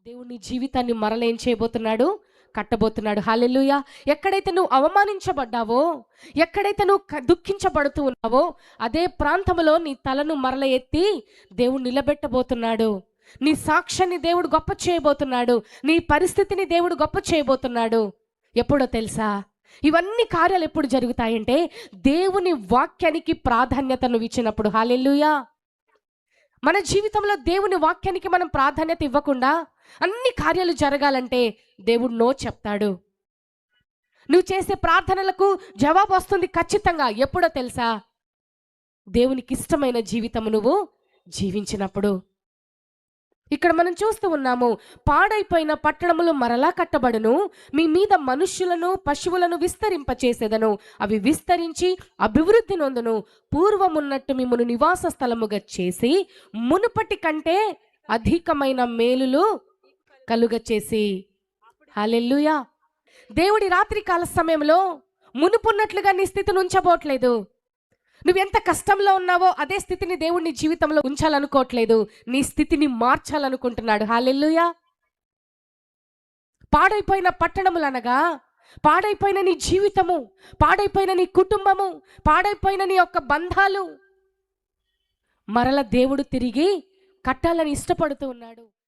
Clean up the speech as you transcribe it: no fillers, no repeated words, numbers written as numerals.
దేవుడు నీ జీవితాన్ని మరలేం చేయబోతున్నాడు, కట్టబోతున్నాడు. హల్లెలూయా. ఎక్కడైతే నువ్వు అవమానించబడ్డావో, ఎక్కడైతే నువ్వు దుఃఖించబడుతూ ఉన్నావో, అదే ప్రాంతంలో నీ తలను మరల ఎత్తి దేవుడు నిలబెట్టబోతున్నాడు. నీ సాక్ష్యాన్ని దేవుడు గొప్ప చేయబోతున్నాడు. నీ పరిస్థితిని దేవుడు గొప్ప చేయబోతున్నాడు. ఎప్పుడో తెలుసా? ఇవన్నీ కార్యాలు ఎప్పుడు జరుగుతాయంటే దేవుని వాక్యానికి ప్రాధాన్యత నువ్వు ఇచ్చినప్పుడు. హల్లెలూయా. మన జీవితంలో దేవుని వాక్యానికి మనం ప్రాధాన్యత ఇవ్వకుండా అన్ని కార్యాలు జరగాలంటే దేవుడు నో చెప్తాడు. నువ్వు చేసే ప్రార్థనలకు జవాబు వస్తుంది ఖచ్చితంగా. ఎప్పుడో తెలుసా? దేవునికి ఇష్టమైన జీవితం నువ్వు జీవించినప్పుడు. ఇక్కడ మనం చూస్తూ ఉన్నాము, పాడైపోయిన పట్టణములు మరలా కట్టబడును, మీ మీద మనుష్యులను పశువులను విస్తరింపచేసేదను, అవి విస్తరించి అభివృద్ధి నొందును, పూర్వమున్నట్టు మిమ్మును నివాస స్థలముగా చేసి మునుపటి కంటే అధికమైన మేలులు కలుగచేసి. హల్లెలూయా. దేవుడి రాత్రి కాల సమయంలో మునుపున్నట్లుగా నీ స్థితిని ఉంచబోట్లేదు. నువ్వెంత కష్టంలో ఉన్నావో అదే స్థితిని దేవుడు నీ జీవితంలో ఉంచాలనుకోవట్లేదు. నీ స్థితిని మార్చాలనుకుంటున్నాడు. హల్లెలూయా. పాడైపోయిన పట్టణములనగా పాడైపోయిన నీ జీవితము, పాడైపోయిన నీ కుటుంబము, పాడైపోయిన నీ యొక్క బంధాలు మరల దేవుడు తిరిగి కట్టాలని ఇష్టపడుతూ ఉన్నాడు.